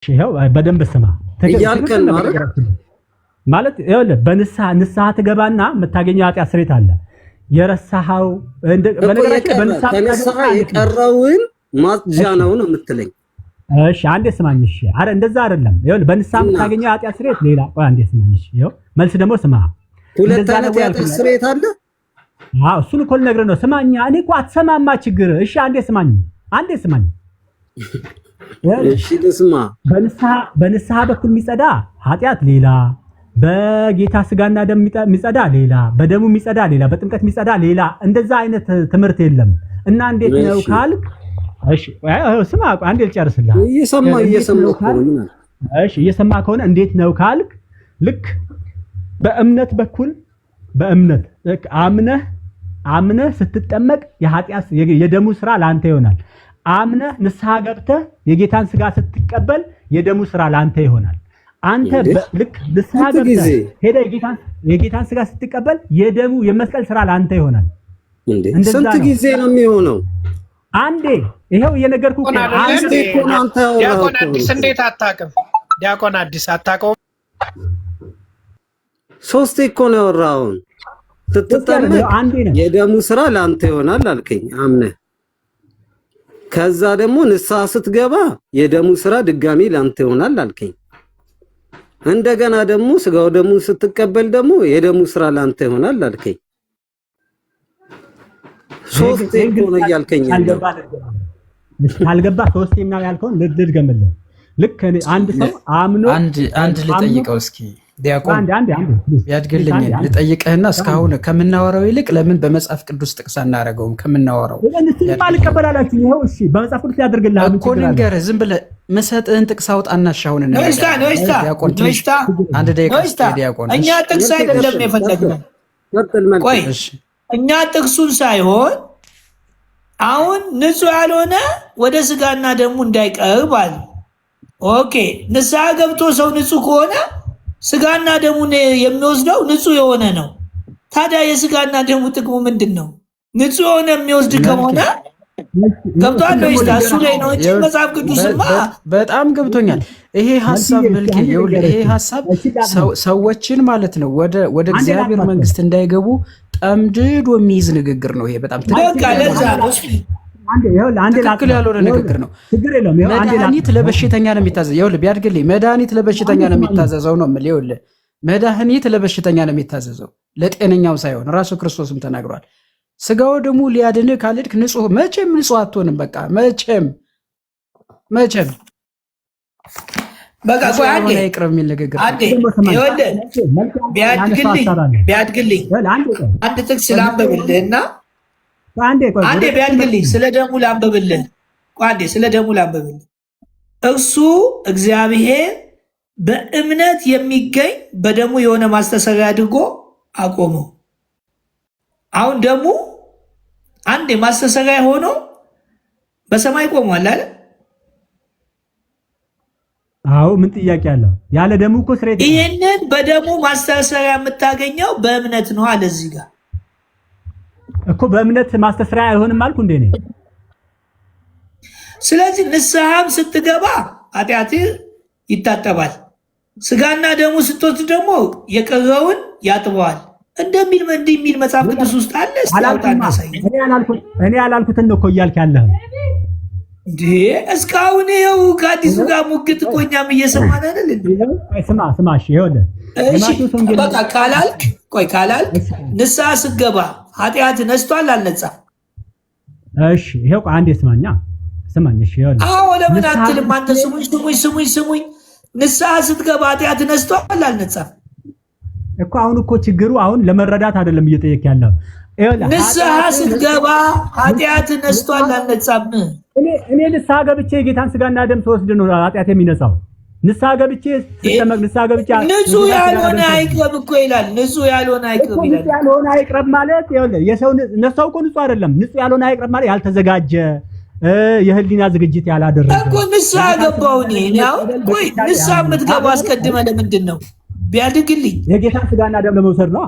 ይሄው በደንብ ስማ እያልከን ማለት ይኸውልህ በንስሐ ትገባና የምታገኘው ኃጢአት ስርየት አለ። የረሳኸው በነገራችን በንስሐ የቀረውን ማጽጃ ነው የምትለኝ? እሺ አንዴ ስማኝ። እሺ አረ እንደዛ አይደለም። ይኸውልህ በንስሐ የምታገኘው ኃጢአት ስርየት ሌላ። ቆይ አንዴ ስማኝ። እሺ ይኸው መልስ ደግሞ ስማ። ሁለት አይነት ኃጢአት ስርየት አለ። እሱን እኮ ልነግርህ ነው። ስማኝ። እኔ እኮ አትሰማማ ችግር። እሺ አንዴ ስማኝ። እሺ ልስማ። በንስሐ በኩል የሚጸዳ ኃጢአት ሌላ፣ በጌታ ስጋና ደም የሚጸዳ ሌላ፣ በደሙ የሚጸዳ ሌላ፣ በጥምቀት የሚጸዳ ሌላ። እንደዛ አይነት ትምህርት የለም። እና እንዴት ነው ካልክ፣ እሺ ስማ አንዴ ልጨርስልህ። እየሰማ ከሆነ እንዴት ነው ካልክ፣ ልክ በእምነት በኩል አምነህ ስትጠመቅ የደሙ ስራ ለአንተ ይሆናል። አምነህ ንስሐ ገብተህ የጌታን ስጋ ስትቀበል የደሙ ስራ ለአንተ ይሆናል። አንተ ልክ ንስሐ ገብተህ ሄደህ የጌታን ስጋ ስትቀበል የመስቀል ስራ ለአንተ ይሆናል። ስንት ጊዜ ነው የሚሆነው? አንዴ ይሄው እየነገርኩህ እኮ አንዴ እኮ ነው። አንተ ዲያቆን አዲስ እንዴት አታውቅም? ዲያቆን አዲስ አታውቀውም? ሶስቴ እኮ ነው ያወራውን። ስትጠመቅ የደሙ ስራ ለአንተ ይሆናል አልከኝ አምነህ። ከዛ ደግሞ ንስሐ ስትገባ የደሙ ስራ ድጋሚ ላንተ ይሆናል አልከኝ። እንደገና ደግሞ ስጋው ደሙ ስትቀበል ደግሞ የደሙ ስራ ላንተ ይሆናል አልከኝ። ሶስት ነው እያልከኝ ያለው። ካልገባ ሶስት ነው ያልከውን ልድገምልህ። ልክ አንድ ሰው አምኖ አንድ ልጠይቀው እስኪ ዲያቆን ያድግልኝ ልጠይቅህና እስካሁን ከምናወራው ይልቅ ለምን በመጽሐፍ ቅዱስ ጥቅስ አናረገውም? ከምናወራው ማልቀበላላችሁ ይሄው እሺ፣ በመጽሐፍ ቅዱስ ያደርግልሃል እኮ ንገርህ። ዝም ብለህ መሰጥህን ጥቅስ አውጣና ሻውን ነው አንድ ደቂቃ ዲያቆን። እኛ ጥቅስ አይደለም የፈለግነው። ቆይ እኛ ጥቅሱን ሳይሆን አሁን ንጹህ ያልሆነ ወደ ስጋና ደሙ እንዳይቀርብ አለ። ኦኬ ንስሐ ገብቶ ሰው ንጹህ ከሆነ ስጋና ደሙን የሚወስደው ንጹህ የሆነ ነው። ታዲያ የስጋና ደሙ ጥቅሙ ምንድን ነው? ንጹህ የሆነ የሚወስድ ከሆነ ገብቷል ወይስ እሱ ላይ ነው እንጂ መጽሐፍ ቅዱስማ በጣም ገብቶኛል። ይሄ ሐሳብ መልክ ይሄ ሐሳብ ሰዎችን ማለት ነው ወደ እግዚአብሔር መንግስት እንዳይገቡ ጠምድዶ የሚይዝ ንግግር ነው። ይሄ በጣም ትክክል ያልሆነ ንግግር ነው። መድኃኒት ለበሽተኛ ነው የሚታዘዘው። ይኸውልህ ቢያድግልኝ መድኃኒት ለበሽተኛ ነው የሚታዘዘው ነው የምልህ። ይኸውልህ መድኃኒት ለበሽተኛ ነው የሚታዘዘው ለጤነኛው ሳይሆን፣ ራሱ ክርስቶስም ተናግሯል። ስጋው ደግሞ ሊያድንህ ካልሄድክ መቼም ንጹህ አትሆንም። በቃ መቼም በቃ ቆይ አንዴ ይቅረብ የሚል ንግግር ይኸውልህ ቢያድግልኝ አንድ ጥቅስ ላንብብልህና አንዴ ቢያድግልኝ ስለ ደሙ ላንብብልህ። ስለ ደሙ ላንብብልህ። እርሱ እግዚአብሔር በእምነት የሚገኝ በደሙ የሆነ ማስተሰሪያ አድርጎ አቆመው። አሁን ደሙ አንዴ ማስተሰሪያ ሆኖ በሰማይ ቆሟል አይደል? አዎ ምን ጥያቄ አለው? ያለ ደሙ እኮ ስሬት። ይሄንን በደሙ ማስተሰሪያ የምታገኘው በእምነት ነው አለ እዚህ ጋር እኮ። በእምነት ማስተስሪያ አይሆንም አልኩ እንዴ ነኝ። ስለዚህ ንስሐም ስትገባ ኃጢአትህ ይታጠባል። ስጋና ደሙ ስትወስድ ደግሞ የቀረውን ያጥበዋል እንደሚል መጽሐፍ ቅዱስ ውስጥ አለ። እኔ ያላልኩትን ነው እኮ እያልክ ያለኸው እንዴ። እስካሁን ይኸው ከአዲሱ ጋር ሙግት እኮ እኛም እየሰማን አይደል እንዴ? ስማ እሺ፣ ይኸውልህ በቃ ካላልክ ንስሐ ስትገባ ኃጢአት ነስቷል አልነጻም? እሺ ይሄው አንዴ ስማኝ። እሺ ይኸውልህ። አዎ ለምን አትልም አንተ? ስሙኝ። ንስሐ ስትገባ ኃጢአት ነስቷል አልነጻም እኮ። አሁን እኮ ችግሩ አሁን ለመረዳት አይደለም እየጠየቅ ያለው። ንስሐ ስትገባ ኃጢአት ነስቷል አልነጻም? እኔ ንስሐ ገብቼ የጌታን ስጋና ደም ስወስድ ነው ኃጢአት የሚነጻው። ንስሐ ገብቼ ንጹህ ያልሆነ አይቅረብ እኮ ይላል። ንጹህ ያልሆነ አይቅረብ ማለት ይኸውልህ የሰው ነፍሱ እኮ ንጹህ አይደለም። ንጹህ ያልሆነ አይቅረብ ማለት ያልተዘጋጀ የህሊና ዝግጅት ያላደረገ እኮ። ንስሐ ገባው እኔ አሁን። ቆይ ንስሐ የምትገባው አስቀድመህ ለምንድን ነው? ቢያድግልኝ የጌታን ስጋና ደም ለመውሰድ ነው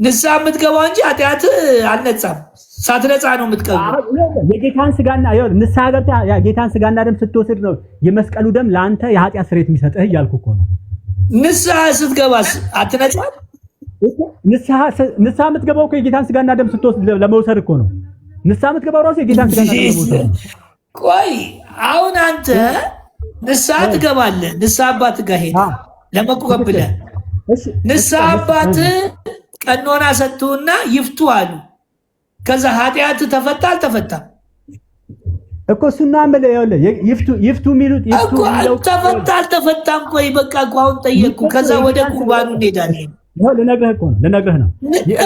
ንስሐ የምትገባው እንጂ ኃጢአት አልነጻም። ሳትነጻ ነው የምትቀርበው። የጌታን ስጋና ንስሐ ገብተህ የጌታን ስጋና ደም ስትወስድ ነው የመስቀሉ ደም ለአንተ የኃጢአት ስርየት የሚሰጥህ እያልኩ እኮ ነው። ንስሐ ስትገባስ አትነጻም? ንስሐ የምትገባው እኮ የጌታን ስጋና ደም ስትወስድ ለመውሰድ እኮ ነው። ንስሐ የምትገባው ራሱ የጌታን ስጋና ደም ለመውሰድ ነው። ቆይ አሁን አንተ ንስሐ ትገባለህ። ንስሐ አባት ጋር ሄደህ ለመቁረብ ብለህ ንስሐ አባት ቀኖና ሰጡና ይፍቱ አሉ። ከዛ ኃጢአት ተፈታ አልተፈታም እኮ እሱና አመለ ይፍቱ የሚሉት እኮ ተፈታ አልተፈታም። ቆይ በቃ እኮ አሁን ጠየቅኩ። ከዛ ወደ ቁርባኑ እንሄዳለን። ልነግርህ ነው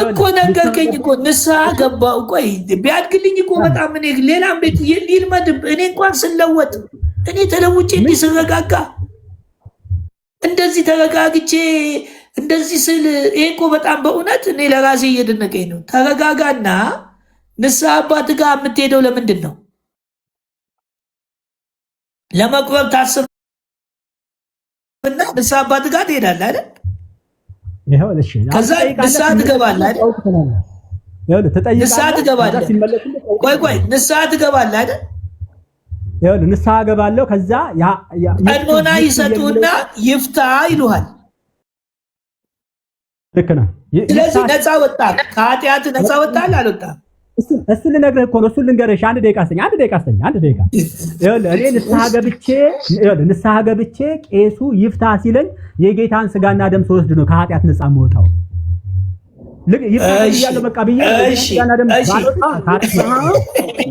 እኮ ነገርከኝ እኮ ንስሐ ገባሁ። ቆይ ቢያድግልኝ እኮ በጣም እኔ ሌላም ቤት ይልመድ። እኔ እንኳን ስለወጥ እኔ ተለውጬ እንዲህ ስረጋጋ እንደዚህ ተረጋግቼ እንደዚህ ስል ይሄ እኮ በጣም በእውነት እኔ ለራሴ እየደነቀኝ ነው። ተረጋጋና ንስሐ አባት ጋር የምትሄደው ለምንድን ነው? ለመቁረብ ታስብና ንስሐ አባት ጋር ትሄዳለህ አይደል? ከዛ ንስሐ ትገባለህ አይደል? ንስሐ ትገባለህ። ቆይ ንስሐ ትገባለህ አይደል? ንስሐ ገባለሁ። ከዛ ቀኖና ይሰጡና ይፍታ ይሉሃል። ልክ ነህ። ስለዚህ ነፃ ወጣህ፣ ከኃጢአት ነፃ ወጣህ አልወጣህም? እሱ ልነግርህ እኮ ነው። እሱ ልንገርሽ። አንድ ደቂቃ ስጠኝ። እኔ ንስሐ ገብቼ ቄሱ ይፍታ ሲለኝ የጌታን ስጋና ደም ስወስድ ነው ከኃጢአት ነፃ የምወጣው። በቃ ብዬ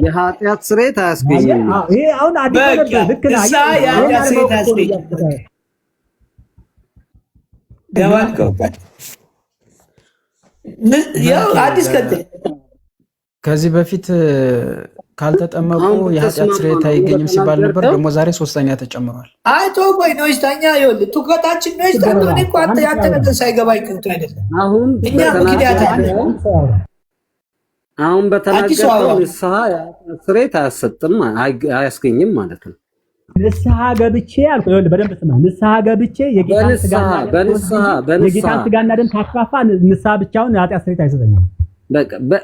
የኃጢአት ስርየት አያስገኝም። ይሄ አሁን አዲስ ነገር ልክ ነህ። አዲስ ከዚህ በፊት ካልተጠመቁ የኃጢአት ስርየት አይገኝም ሲባል ነበር። ደግሞ ዛሬ ሶስተኛ ተጨምሯል። አይቶ ቆይ ነው ይስታኛ ይኸውልህ፣ ትኩረታችን ነው ይስታ ነው። እኔ እኮ አንተ ያንተ ነገር ሳይገባ ይቀርቶ አይደለም። እኛ ምክንያት አለ። አሁን በተናገረው ንስሐ ስርየት አያሰጥም አያስገኝም ማለት ነው። ንስሐ ገብቼ አልኩ። ይኸውልህ በደንብ ስማ። ንስሐ ገብቼ የጌታን ስጋና ደም ካፋፋ ንስሐ ብቻውን የኃጢአት ስርየት አይሰጠኝም።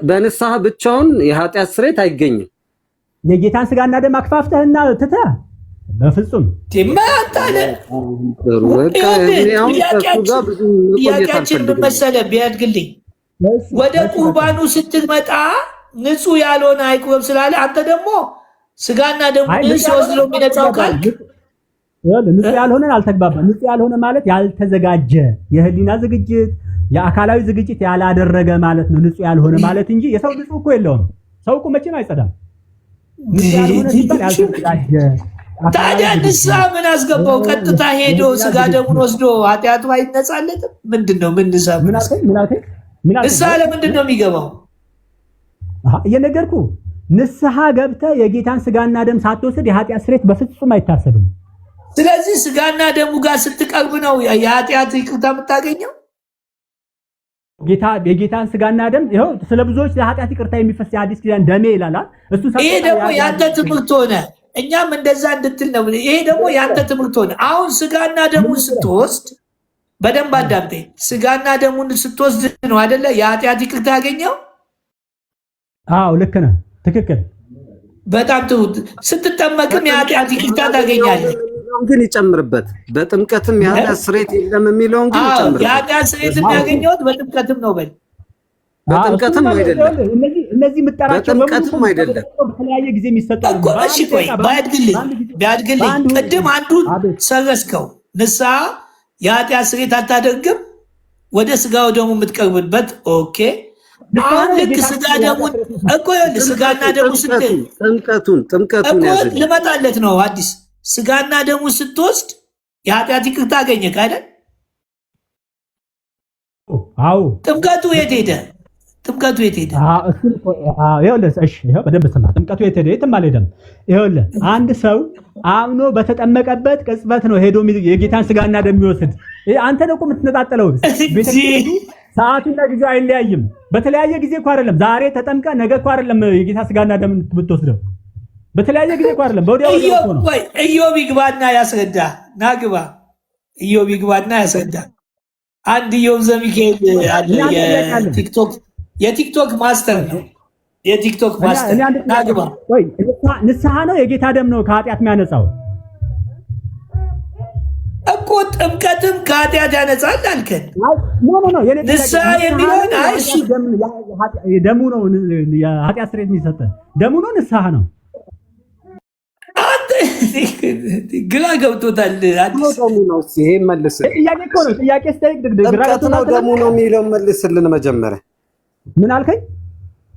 በንስሐ ብቻውን የኃጢአት ስርየት አይገኝም። የጌታን ስጋና ደም አክፋፍተህና ትተህ በፍጹም ጥያቄያችን ምን መሰለህ ቢያድግልኝ ወደ ቁርባኑ ስትመጣ ንጹህ ያልሆነ አይቁረብ ስላለ አንተ ደግሞ ስጋና ደሙ ሲወስድ ነው የሚነጻው ካልክ ንጹህ ያልሆነን አልተግባባም። ንጹህ ያልሆነ ማለት ያልተዘጋጀ የህሊና ዝግጅት የአካላዊ ዝግጅት ያላደረገ ማለት ነው ንጹህ ያልሆነ ማለት እንጂ የሰው ንጹህ እኮ የለውም። ሰው እኮ መቼም አይጸዳም። ንጹህ ያልሆነ ሲባል ያልተዘጋጀ። ታዲያ ንስሐ ምን አስገባው? ቀጥታ ሄዶ ስጋ ደሙን ወስዶ ኃጢአቱ አይነጻለትም? ምንድነው? ምን ንስሐ ለምንድን ነው የሚገባው? እየነገርኩህ ንስሐ ገብተህ የጌታን ስጋና ደም ሳትወስድ የኃጢአት ስርየት በፍጹም አይታሰብም። ስለዚህ ስጋና ደሙ ጋር ስትቀርብ ነው የኃጢአት ይቅርታ የምታገኘው። የጌታን ስጋና ደም ይኸው ስለ ብዙዎች ለኃጢአት ይቅርታ የሚፈስ የአዲስ ኪዳን ደሜ ይላል። ይሄ ደግሞ ያንተ ትምህርት ሆነ፣ እኛም እንደዛ እንድትል ነው። ይሄ ደግሞ ያንተ ትምህርት ሆነ። አሁን ስጋና ደሙን ስትወስድ በደንብ አዳምጠኝ። ስጋና ደሙን ስትወስድ ነው አይደለ የኃጢአት ይቅርታ ያገኘው? አዎ ልክ ነህ፣ ትክክል። በጣም ትሁት። ስትጠመቅም የኃጢአት ይቅርታ ታገኛለህ። ግን ይጨምርበት። በጥምቀትም የኃጢአት ስርየት የለም የሚለውን ግን ይጨምርበት። የኃጢአት ስርየት የሚያገኘውት በጥምቀትም ነው። በጥምቀትም አይደለም፣ እነዚህ የምጠራቸው በጥምቀትም አይደለም። በተለያየ ጊዜ የሚሰጡ እሺ ቆይ ቢያድግልኝ ቅድም አንዱን ሰረስከው። ንስሐ የኃጢአት ስርየት አታደርግም፣ ወደ ስጋ ወደሙ የምትቀርብበት። ኦኬ አሁን ልክ ስጋ ደሙን እኮ ይኸውልህ ስጋና ደሙ ስትል ጥምቀቱን ያዘ ልመጣለት ነው አዲስ ስጋና ደሙ ስትወስድ የኃጢአት ይቅርታ አገኘህ አይደል? አዎ። ጥምቀቱ የት ሄደ? ይኸው በደንብ ስማ። ጥምቀቱ የት ሄደ? የትም አልሄደም። ይኸውልህ አንድ ሰው አምኖ በተጠመቀበት ቅጽበት ነው ሄዶ የጌታን ስጋና ደም የሚወስድ። አንተ ነው እኮ የምትነጣጠለው። ሰዓቱና ጊዜው አይለያይም። በተለያየ ጊዜ እኮ አይደለም። ዛሬ ተጠምቀ ነገ እኮ አይደለም የጌታ ስጋና ደም የምትወስደው። በተለያየ ጊዜ እኮ አይደለም። በወዲያው ነው። ኢዮብ ይግባና ያስረዳ። ናግባ ኢዮብ ይግባና ያስረዳ። አንድ ኢዮብ ዘሚካኤል አለ፣ የቲክቶክ ማስተር ነው። የቲክቶክ ማስተር ናግባ ወይ ንስሐ ነው የጌታ ደም ነው ከኃጢአት የሚያነጻው እኮ ጥምቀትም ከኃጢአት ያነጻል አልከን። ኖ ንስሐ የሚሆን እሺ ደሙ ነው የኃጢአት ስርየት የሚሰጠን ደሙ ነው ንስሐ ነው። ግራ ገብቶታል። አዲስ ነው ይሄ መልስ ጥያቄ እኮ ነው ጥያቄ ስጠይቅ ጥምቀት ነው ደሙ ነው የሚለው መልስልን። መጀመሪያ ምን አልከኝ?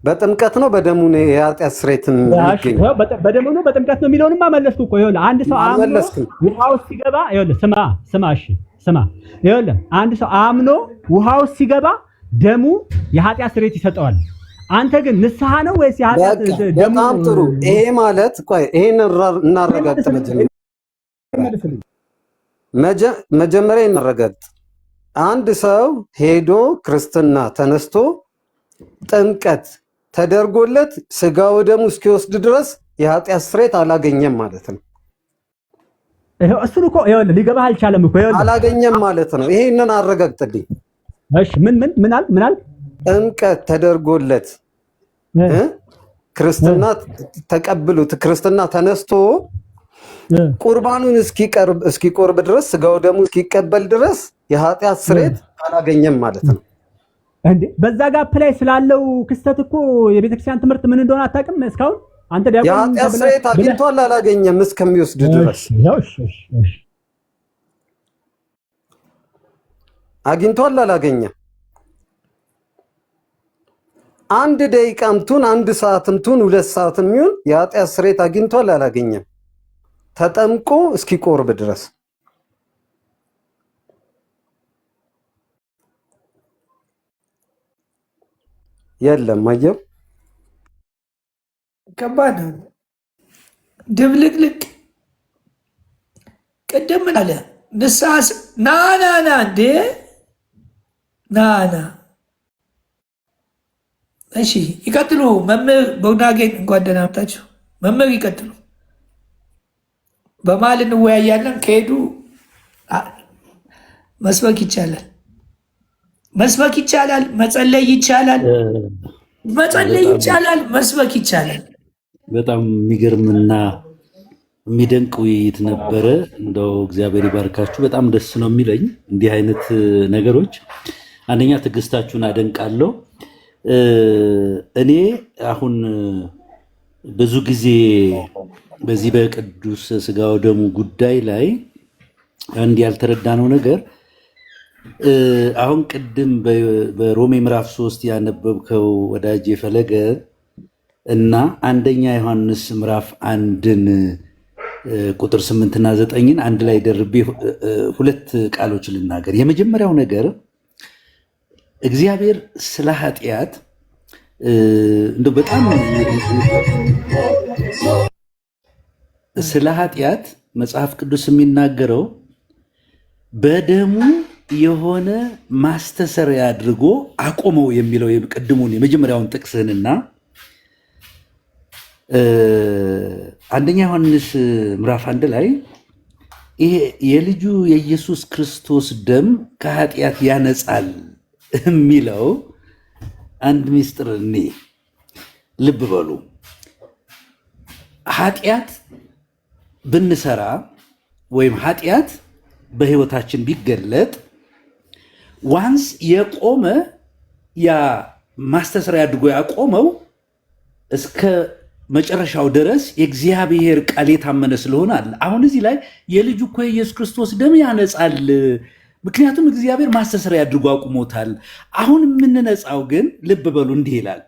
በጥምቀት ነው በደሙ ነው የኃጢአት ስርየት የሚገኘው። በደሙ ነው በጥምቀት ነው የሚለውንማ መለስኩ እኮ። ይኸውልህ አንድ ሰው አምኖ ውሃ ውስጥ ሲገባ ይኸውልህ ስማ እሺ ስማ ይኸውልህ አንድ ሰው አምኖ ውሃ ውስጥ ሲገባ ደሙ የኃጢአት ስርየት ይሰጠዋል። አንተ ግን ንስሐ ነው ወይስ የኃጢአት ደሙ? በጣም ጥሩ። ይሄ ማለት ቆይ ይሄን እናረጋግጥ። መጀመሪያ እናረጋግጥ። አንድ ሰው ሄዶ ክርስትና ተነስቶ ጥምቀት ተደርጎለት ስጋው ደሙ እስኪወስድ ድረስ የኃጢአት ስርየት አላገኘም ማለት ነው። እሱን እኮ ይኸውልህ ሊገባህ አልቻለም እኮ ይኸውልህ አላገኘም ማለት ነው። ይሄንን አረጋግጥልኝ። እሺ ምን አል ጥምቀት ተደርጎለት ክርስትና ተቀብሉት ክርስትና ተነስቶ ቁርባኑን እስኪቆርብ ድረስ ስጋው ደሙ እስኪቀበል ድረስ የኃጢአት ስርየት አላገኘም ማለት ነው። እንዴ በዛ ጋር ፕላይ ስላለው ክስተት እኮ የቤተክርስቲያን ትምህርት ምን እንደሆነ አታውቅም እስካሁን? አንተ ዲያቆን የኃጢአት ስርየት አግኝቷል አላገኘም እስከሚወስድ ድረስ አግኝቷል አላገኘም? አንድ ደቂቃም ቱን አንድ ሰዓትም ቱን 2 ሰዓትም ይሁን የኃጢአት ስርየት አግኝቷል አላገኘም? ተጠምቆ እስኪቆርብ ድረስ የለም። አየው ከባድ ነው። ድብልቅልቅ ቅድም ምን አለ ንስሐ ና እንዴ ና እሺ ይቀጥሉ። መምህር በውናጌን እንኳን ደህና መጣችሁ። መምህር ይቀጥሉ። በመሀል እንወያያለን። ከሄዱ መስበክ ይቻላል፣ መስበክ ይቻላል፣ መጸለይ ይቻላል፣ መጸለይ ይቻላል፣ መስበክ ይቻላል። በጣም የሚገርምና የሚደንቅ ውይይት ነበረ። እንደው እግዚአብሔር ይባርካችሁ። በጣም ደስ ነው የሚለኝ እንዲህ አይነት ነገሮች። አንደኛ ትዕግስታችሁን አደንቃለሁ። እኔ አሁን ብዙ ጊዜ በዚህ በቅዱስ ስጋው ደሙ ጉዳይ ላይ አንድ ያልተረዳነው ነገር አሁን ቅድም በሮሜ ምዕራፍ 3 ያነበብከው ወዳጅ የፈለገ እና አንደኛ ዮሐንስ ምዕራፍ 1ን ቁጥር 8 እና 9ን አንድ ላይ ደርቤ 2 ቃሎች ልናገር። የመጀመሪያው ነገር እግዚአብሔር ስለ ኃጢአት እንደው በጣም ስለ ኃጢአት መጽሐፍ ቅዱስ የሚናገረው በደሙ የሆነ ማስተሰሪያ አድርጎ አቆመው የሚለው ቅድሙን የመጀመሪያውን ጥቅስህንና አንደኛ ዮሐንስ ምዕራፍ 1 ላይ ይሄ የልጁ የኢየሱስ ክርስቶስ ደም ከኃጢአት ያነጻል የሚለው አንድ ምስጢር እኔ ልብ በሉ። ኃጢአት ብንሰራ ወይም ኃጢአት በህይወታችን ቢገለጥ ዋንስ የቆመ ያ ማስተሰሪያ አድርጎ ያቆመው እስከ መጨረሻው ድረስ የእግዚአብሔር ቃል የታመነ ስለሆነ አለ። አሁን እዚህ ላይ የልጁ እኮ የኢየሱስ ክርስቶስ ደም ያነጻል፣ ምክንያቱም እግዚአብሔር ማስተሰሪያ አድርጎ አቁሞታል። አሁን የምንነጻው ግን ልብ በሉ እንዲህ ይላል፣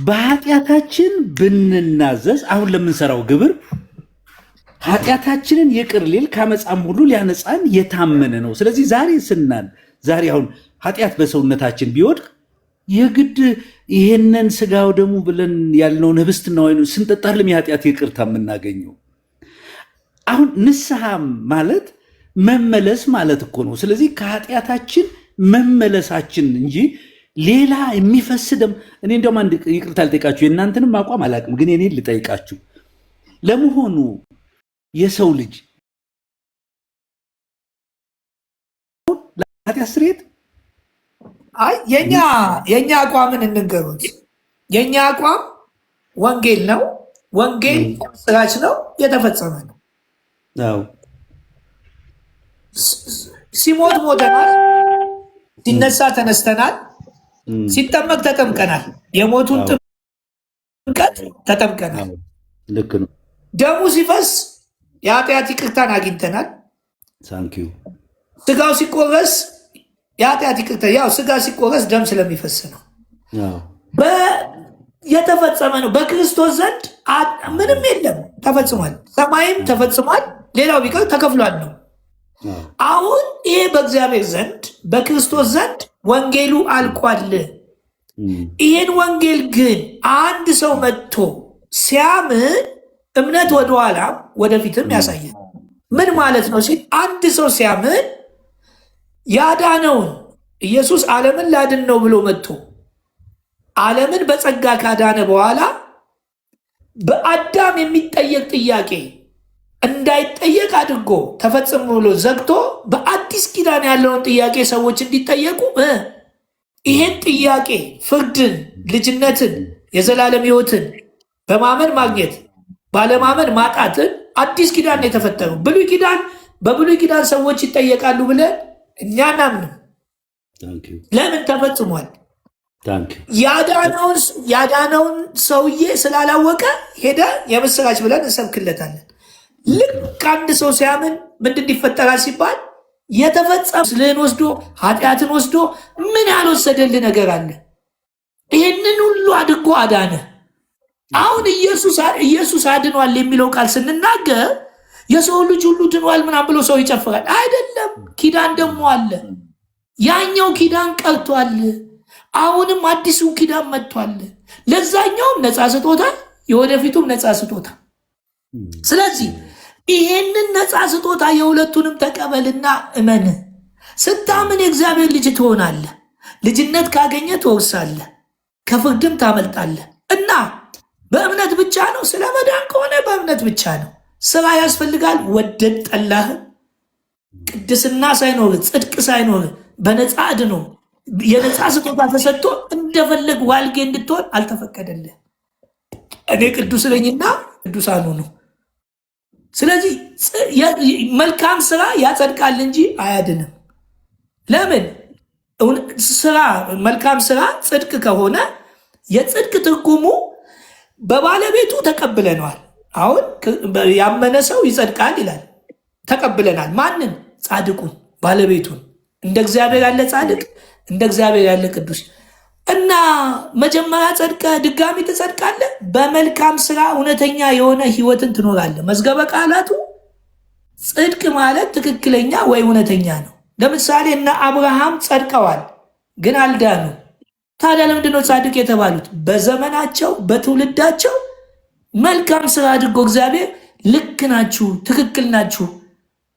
በኃጢአታችን ብንናዘዝ አሁን ለምንሰራው ግብር ኃጢአታችንን ይቅር ሊል ከአመፃም ሁሉ ሊያነጻን የታመነ ነው። ስለዚህ ዛሬ አሁን ኃጢአት በሰውነታችን ቢወድቅ የግድ ይሄንን ስጋው ደሙ ብለን ያልነውን ህብስትና ወይኑ ስንጠጣልም የኃጢአት ይቅርታ የምናገኘው። አሁን ንስሐ ማለት መመለስ ማለት እኮ ነው። ስለዚህ ከኃጢአታችን መመለሳችን እንጂ ሌላ የሚፈስ ደም እኔ እንደውም አንድ ይቅርታ ልጠይቃችሁ፣ የእናንተንም አቋም አላውቅም፣ ግን እኔን ልጠይቃችሁ። ለመሆኑ የሰው ልጅ ለኃጢአት ስርየት የኛ አቋምን እንንገሩት። የኛ አቋም ወንጌል ነው። ወንጌል ስራች ነው፣ የተፈጸመ ነው። ሲሞት ሞተናል፣ ሲነሳ ተነስተናል፣ ሲጠመቅ ተጠምቀናል። የሞቱን ጥምቀት ተጠምቀናል። ልክ ነው። ደሙ ሲፈስ የኃጢአት ይቅርታን አግኝተናል። ስጋው ሲቆረስ የኃጢአት ይቅርታ፣ ያው ስጋ ሲቆረስ ደም ስለሚፈስ ነው። የተፈጸመ ነው። በክርስቶስ ዘንድ ምንም የለም፣ ተፈጽሟል። ሰማይም ተፈጽሟል፣ ሌላው ቢቀር ተከፍሏል ነው። አሁን ይሄ በእግዚአብሔር ዘንድ በክርስቶስ ዘንድ ወንጌሉ አልቋል። ይህን ወንጌል ግን አንድ ሰው መጥቶ ሲያምን እምነት ወደኋላ ወደፊትም ያሳያል። ምን ማለት ነው ሲል አንድ ሰው ሲያምን ያዳነውን ኢየሱስ ዓለምን ላድን ነው ብሎ መጥቶ ዓለምን በጸጋ ካዳነ በኋላ በአዳም የሚጠየቅ ጥያቄ እንዳይጠየቅ አድርጎ ተፈጽሞ ብሎ ዘግቶ በአዲስ ኪዳን ያለውን ጥያቄ ሰዎች እንዲጠየቁ ይሄን ጥያቄ ፍርድን፣ ልጅነትን፣ የዘላለም ሕይወትን በማመን ማግኘት ባለማመን ማጣትን አዲስ ኪዳን ነው የተፈጠረው። በብሉይ ኪዳን ሰዎች ይጠየቃሉ ብለን እኛ ናምንም። ለምን? ተፈጽሟል። ያዳነውን ሰውዬ ስላላወቀ ሄደ የምስራች ብለን እንሰብክለታለን። ልክ አንድ ሰው ሲያምን ምንድን ይፈጠራል ሲባል የተፈጸመ ስልህን ወስዶ ኃጢአትን ወስዶ ምን ያልወሰደልህ ነገር አለ? ይህንን ሁሉ አድርጎ አዳነ። አሁን ኢየሱስ አድኗል የሚለው ቃል ስንናገር የሰው ልጅ ሁሉ ድኗል ምናምን ብሎ ሰው ይጨፍራል። አይደለም። ኪዳን ደግሞ አለ። ያኛው ኪዳን ቀርቷል። አሁንም አዲሱ ኪዳን መጥቷል። ለዛኛውም ነፃ ስጦታ፣ የወደፊቱም ነፃ ስጦታ። ስለዚህ ይሄንን ነፃ ስጦታ የሁለቱንም ተቀበልና እመን። ስታምን የእግዚአብሔር ልጅ ትሆናለህ። ልጅነት ካገኘ ትወርሳለህ፣ ከፍርድም ታመልጣለህ። እና በእምነት ብቻ ነው። ስለ መዳን ከሆነ በእምነት ብቻ ነው። ስራ ያስፈልጋል። ወደድ ጠላህ፣ ቅድስና ሳይኖር ጽድቅ ሳይኖር በነፃ አድኖ የነፃ ስጦታ ተሰጥቶ እንደፈለግ ዋልጌ እንድትሆን አልተፈቀደልህ። እኔ ቅዱስ ነኝና ቅዱሳኑ ነው። ስለዚህ መልካም ስራ ያጸድቃል እንጂ አያድንም። ለምን? መልካም ስራ ጽድቅ ከሆነ የጽድቅ ትርጉሙ በባለቤቱ ተቀብለነዋል። አሁን ያመነ ሰው ይጸድቃል ይላል። ተቀብለናል። ማንን? ጻድቁን፣ ባለቤቱን። እንደ እግዚአብሔር ያለ ጻድቅ፣ እንደ እግዚአብሔር ያለ ቅዱስ እና መጀመሪያ ጸድቀ ድጋሚ ትጸድቃለህ። በመልካም ስራ እውነተኛ የሆነ ህይወትን ትኖራለህ። መዝገበ ቃላቱ ጽድቅ ማለት ትክክለኛ ወይ እውነተኛ ነው። ለምሳሌ እነ አብርሃም ጸድቀዋል፣ ግን አልዳኑ። ታዲያ ለምንድነው ጻድቅ የተባሉት? በዘመናቸው በትውልዳቸው መልካም ስራ አድርጎ እግዚአብሔር ልክ ናችሁ፣ ትክክል ናችሁ።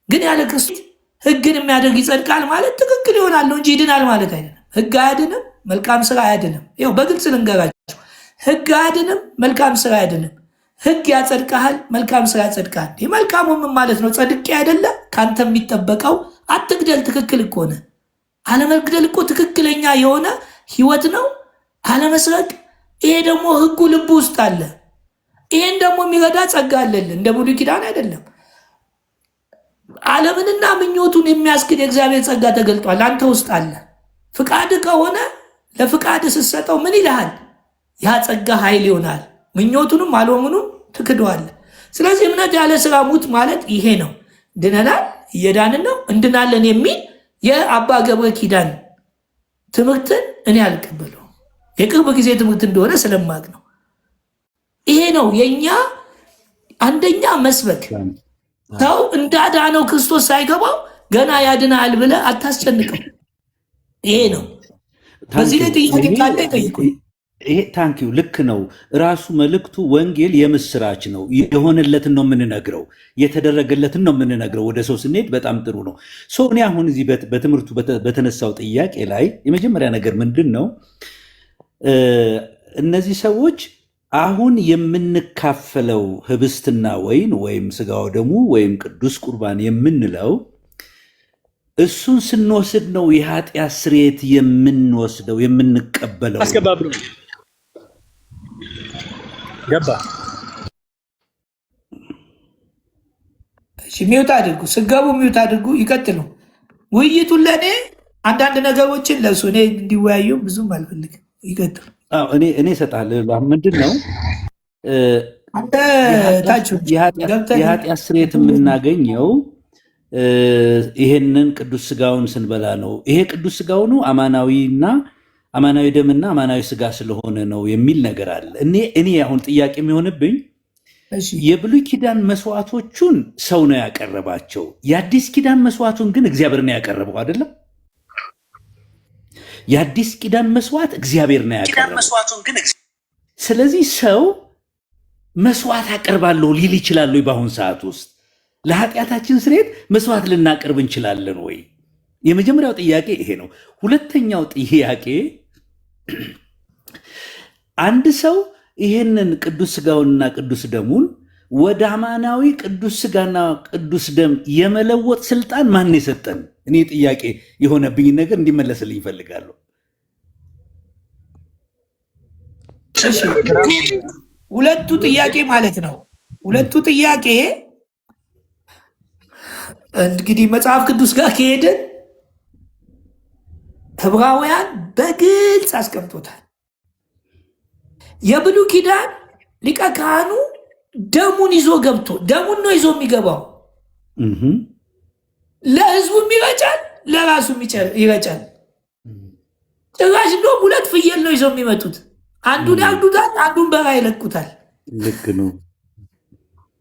ግን ያለ ክርስቶስ ህግን የሚያደርግ ይጸድቃል ማለት ትክክል ይሆናል እንጂ ይድናል ማለት አይደለም። ህግ አያድንም፣ መልካም ስራ አያድንም። ይኸው በግልጽ ልንገራችሁ፣ ህግ አያድንም፣ መልካም ስራ አያድንም። ህግ ያጸድቃል፣ መልካም ስራ ያጸድቃል። መልካሙ ምን ማለት ነው? ጸድቄ አይደለ ከአንተ የሚጠበቀው አትግደል። ትክክል እኮ ነህ። አለመግደል እኮ ትክክለኛ የሆነ ህይወት ነው። አለመስረቅ፣ ይሄ ደግሞ ህጉ ልቡ ውስጥ አለ። ይሄን ደግሞ የሚረዳ ጸጋ አለልን። እንደ ብሉይ ኪዳን አይደለም። ዓለምንና ምኞቱን የሚያስክድ የእግዚአብሔር ጸጋ ተገልጧል፣ አንተ ውስጥ አለ። ፍቃድ ከሆነ ለፍቃድ ስትሰጠው ምን ይልሃል? ያ ጸጋ ኃይል ይሆናል። ምኞቱንም አልሆኑንም ትክደዋል። ስለዚህ እምነት ያለ ስራ ሙት ማለት ይሄ ነው። ድነናል፣ እየዳንን ነው፣ እንድናለን የሚል የአባ ገብረ ኪዳን ትምህርትን እኔ አልቀበለው። የቅርብ ጊዜ ትምህርት እንደሆነ ስለማቅ ነው። ይሄ ነው የኛ አንደኛ መስበክ። ሰው እንዳዳነው ክርስቶስ ሳይገባው ገና ያድናል ብለህ አታስጨንቀው። ይሄ ነው። በዚህ ላይ ጥያቄ ካለ ጠይቁኝ። ይሄ ታንኪዩ ልክ ነው። ራሱ መልእክቱ ወንጌል የምስራች ነው። የሆነለትን ነው የምንነግረው፣ የተደረገለትን ነው የምንነግረው። ወደ ሰው ስንሄድ በጣም ጥሩ ነው። እኔ አሁን እዚህ በትምህርቱ በተነሳው ጥያቄ ላይ የመጀመሪያ ነገር ምንድን ነው፣ እነዚህ ሰዎች አሁን የምንካፈለው ህብስትና ወይን ወይም ስጋው ደሙ ወይም ቅዱስ ቁርባን የምንለው እሱን ስንወስድ ነው የኃጢአት ስርየት የምንወስደው የምንቀበለው። ገባ። እሺ ሚውት አድርጉ፣ ስገቡ ሚውት አድርጉ። ይቀጥሉ ውይይቱን። ለእኔ አንዳንድ ነገሮችን ለሱ እኔ እንዲወያዩ ብዙም አልፈልግም። ይቀጥሉ። እኔ እሰጥሃለሁ። ምንድን ነው የኃጢአት ስርየት የምናገኘው? ይሄንን ቅዱስ ስጋውን ስንበላ ነው። ይሄ ቅዱስ ስጋው ነው አማናዊና አማናዊ ደምና አማናዊ ስጋ ስለሆነ ነው የሚል ነገር አለ። እኔ አሁን ጥያቄ የሚሆንብኝ የብሉይ ኪዳን መስዋዕቶቹን ሰው ነው ያቀረባቸው፣ የአዲስ ኪዳን መስዋዕቱን ግን እግዚአብሔር ነው ያቀረበው አይደለም? የአዲስ ኪዳን መስዋዕት እግዚአብሔር ነው ያቀረበው። ስለዚህ ሰው መስዋዕት አቀርባለሁ ሊል ይችላል ወይ? በአሁን ሰዓት ውስጥ ለኃጢአታችን ስርየት መስዋዕት ልናቀርብ እንችላለን ወይ? የመጀመሪያው ጥያቄ ይሄ ነው። ሁለተኛው ጥያቄ አንድ ሰው ይህንን ቅዱስ ስጋውንና ቅዱስ ደሙን ወደ አማናዊ ቅዱስ ስጋና ቅዱስ ደም የመለወጥ ስልጣን ማን የሰጠን? እኔ ጥያቄ የሆነብኝ ነገር እንዲመለስልኝ ይፈልጋለሁ። ሁለቱ ጥያቄ ማለት ነው። ሁለቱ ጥያቄ እንግዲህ መጽሐፍ ቅዱስ ጋር ከሄድን ዕብራውያን በግልጽ አስቀምጦታል። የብሉይ ኪዳን ሊቀ ካህኑ ደሙን ይዞ ገብቶ ደሙን ነው ይዞ የሚገባው። ለሕዝቡም ይረጫል፣ ለራሱም ይረጫል። ጭራሽ እንደውም ሁለት ፍየል ነው ይዘው የሚመጡት። አንዱን ያርዱታል፣ አንዱን በራ ይለቁታል። ልክ ነው።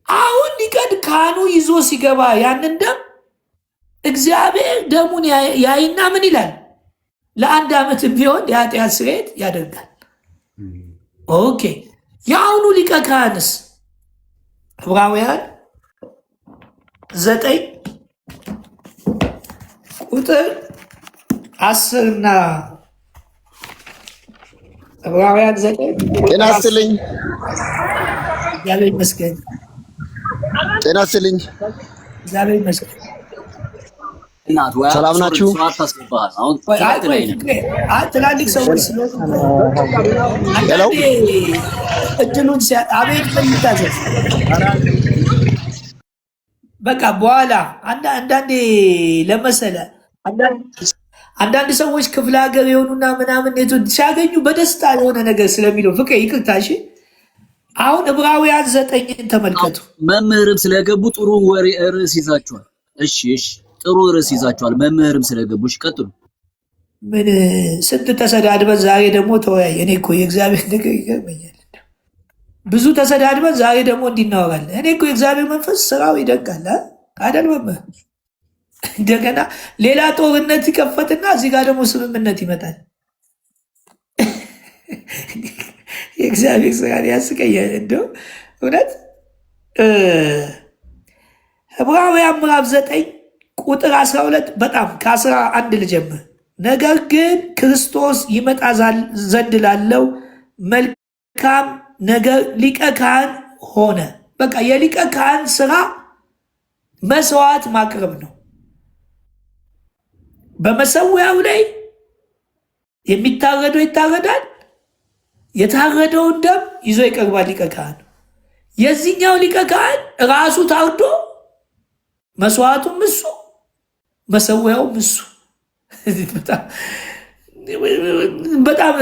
አሁን ሊቀ ካህኑ ይዞ ሲገባ ያንን ደም እግዚአብሔር ደሙን ያይና ምን ይላል? ለአንድ ዓመት ቢሆን የኃጢአት ስርየት ያደርጋል። ኦኬ። የአሁኑ ሊቀ ካህንስ ዕብራውያን 9 ቁጥር 10 እና ዕብራውያን 9 ጤና ይስጥልኝ። እግዚአብሔር ይመስገን። ጤና ይስጥልኝ። እግዚአብሔር ይመስገን። ሰላም ናችሁ? ትላልቅ ሰዎች እድሉን አቤት በሚታዘዝ በቃ በኋላ አንዳንዴ ለመሰለ አንዳንድ ሰዎች ክፍለ ሀገር የሆኑና ምናምን ሲያገኙ በደስታ የሆነ ነገር ስለሚለው ፍቅር ይቅርታ። እሺ አሁን ዕብራውያን 9 ተመልከቱ። መምህርም ስለገቡ ጥሩ ወሬ ርዕስ ይዛችኋል። እሺ ጥሩ ርዕስ ይዛችኋል። መምህርም ስለገቡ ቀጥሉ። ምን ስንት ተሰዳድበን ዛሬ ደግሞ ተወያየ። እኔ እኮ የእግዚአብሔር ነገር ይገርመኛል። ብዙ ተሰዳድበን ዛሬ ደግሞ እንዲናወራለን። እኔ እኮ የእግዚአብሔር መንፈስ ስራው ይደንቃል አይደል? መምህር እንደገና ሌላ ጦርነት ይከፈትና እዚህ ጋር ደግሞ ስምምነት ይመጣል። የእግዚአብሔር ስራ ያስቀያል። እንደው እውነት ዕብራውያን ምዕራፍ 9 ቁጥር 12 በጣም ከ11 ልጀምር። ነገር ግን ክርስቶስ ይመጣ ዘንድ ላለው መልካም ነገር ሊቀ ካህን ሆነ። በቃ የሊቀ ካህን ስራ መስዋዕት ማቅረብ ነው። በመሰዊያው ላይ የሚታረደው ይታረዳል። የታረደውን ደም ይዞ ይቀርባል ሊቀ ካህን። የዚህኛው ሊቀ ካህን ራሱ ታርዶ መስዋዕቱም እሱ መሰዊያውም እሱ። በጣም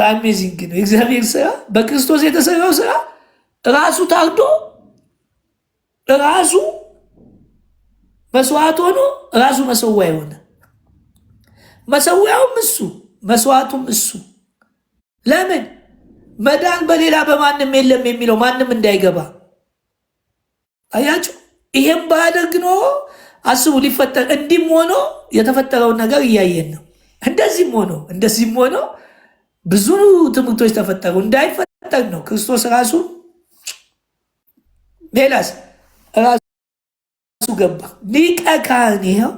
አሜዚንግ ነው የእግዚአብሔር ስራ። በክርስቶስ የተሰራው ስራ ራሱ ታርዶ ራሱ መስዋዕት ሆኖ ራሱ መሰዊያ የሆነ መሰዊያውም እሱ መስዋዕቱም እሱ። ለምን መዳን በሌላ በማንም የለም የሚለው ማንም እንዳይገባ አያችሁ። ይሄም ባያደርግ ኖሮ አስቡ ሊፈጠር እንዲህም ሆኖ የተፈጠረውን ነገር እያየን ነው። እንደዚህም ሆኖ ብዙ ትምህርቶች ተፈጠሩ። እንዳይፈጠር ነው ክርስቶስ ራሱ ሌላስ ራሱ ገባ ሊቀ ካህን ይኸው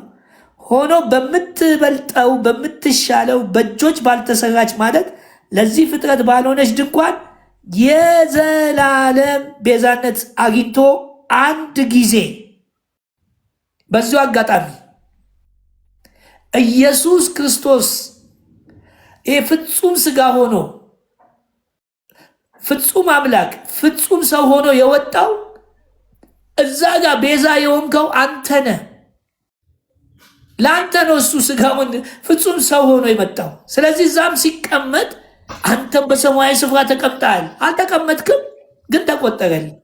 ሆኖ በምትበልጠው በምትሻለው በእጆች ባልተሰራች ማለት ለዚህ ፍጥረት ባልሆነች ድንኳን የዘላለም ቤዛነት አግኝቶ አንድ ጊዜ በዚሁ አጋጣሚ ኢየሱስ ክርስቶስ ፍጹም ስጋ ሆኖ ፍጹም አምላክ ፍጹም ሰው ሆኖ የወጣው እዛ ጋር ቤዛ የሆንከው አንተ ነህ። ለአንተ ነው እሱ ስጋውን ፍጹም ሰው ሆኖ የመጣው። ስለዚህ እዛም ሲቀመጥ አንተም በሰማያዊ ስፍራ ተቀምጠሃል። አልተቀመጥክም፣ ግን ተቆጠረልህ።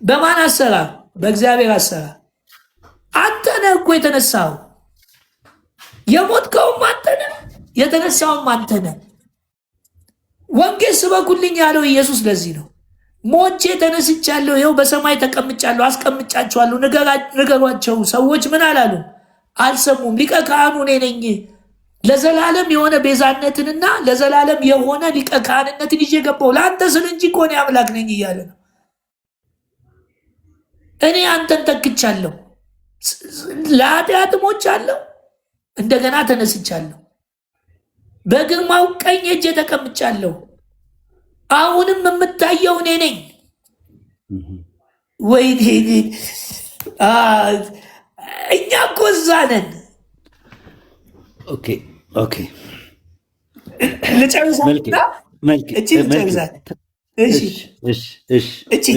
በማን አሰራር? በእግዚአብሔር አሰራር። አንተ ነህ እኮ የተነሳው። የሞትከውም አንተ ነህ፣ የተነሳውም አንተ ነህ። ወንጌል ስበኩልኝ ያለው ኢየሱስ ለዚህ ነው። ሞቼ ተነስቻለሁ፣ ይኸው በሰማይ ተቀምጫለሁ፣ አስቀምጫቸዋለሁ፣ ንገሯቸው። ሰዎች ምን አላሉ? አልሰሙም። ሊቀ ካህኑ እኔ ነኝ፣ ለዘላለም የሆነ ቤዛነትንና ለዘላለም የሆነ ሊቀ ካህንነትን ይዤ ገባሁ፣ ለአንተ ስል እንጂ እኮ እኔ አምላክ ነኝ እያለ ነው። እኔ አንተን ተክቻለሁ፣ ለኃጢአት ሞቻለሁ፣ እንደገና ተነስቻለሁ፣ በግርማው ቀኝ ሄጄ ተቀምጫለሁ። አሁንም የምታየው እኔ ነኝ። ወይኔ እኛ እኮ እዛ ነን። ኦኬ ልጨርሳት።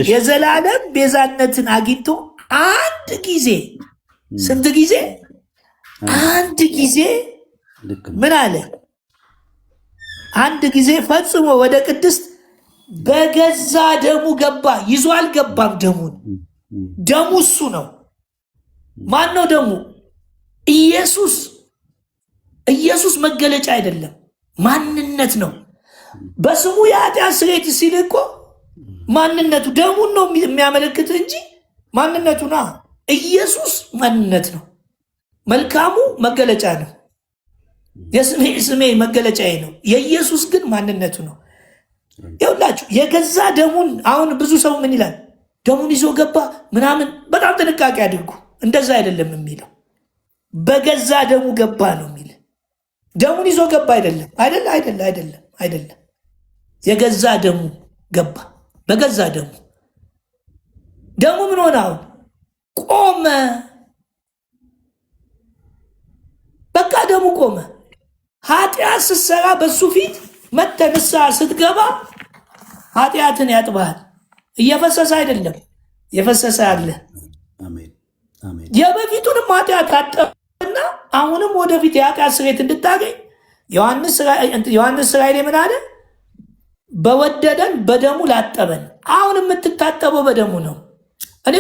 የዘላለም ቤዛነትን አግኝቶ አንድ ጊዜ ስንት ጊዜ? አንድ ጊዜ ምን አለ? አንድ ጊዜ ፈጽሞ ወደ ቅድስት በገዛ ደሙ ገባ። ይዞ አልገባም ደሙን። ደሙ እሱ ነው። ማን ነው ደሙ? ኢየሱስ። ኢየሱስ መገለጫ አይደለም፣ ማንነት ነው። በስሙ የኃጢአት ስርየት ሲል እኮ ማንነቱ ደሙን ነው የሚያመለክት እንጂ ማንነቱ ና ኢየሱስ ማንነት ነው። መልካሙ መገለጫ ነው። ስሜ መገለጫዬ ነው። የኢየሱስ ግን ማንነቱ ነው። ይኸውላችሁ የገዛ ደሙን። አሁን ብዙ ሰው ምን ይላል? ደሙን ይዞ ገባ ምናምን። በጣም ጥንቃቄ አድርጉ። እንደዛ አይደለም የሚለው፣ በገዛ ደሙ ገባ ነው የሚል። ደሙን ይዞ ገባ አይደለም። አይደለም። የገዛ ደሙ ገባ። በገዛ ደሙ ደሙ ምን ሆነ? አሁን ቆመ። በቃ ደሙ ቆመ። ኃጢአት ስትሰራ በሱ ፊት መተህ ንስሐ ስትገባ ኃጢአትን ያጥባል። እየፈሰሰ አይደለም፣ የፈሰሰ አለ። የበፊቱንም ኃጢአት አጠበና አሁንም ወደፊት የኃጢአት ስርየት እንድታገኝ ዮሐንስ ራእይ ምን አለ? በወደደን በደሙ ላጠበን። አሁን የምትታጠበው በደሙ ነው። እኔ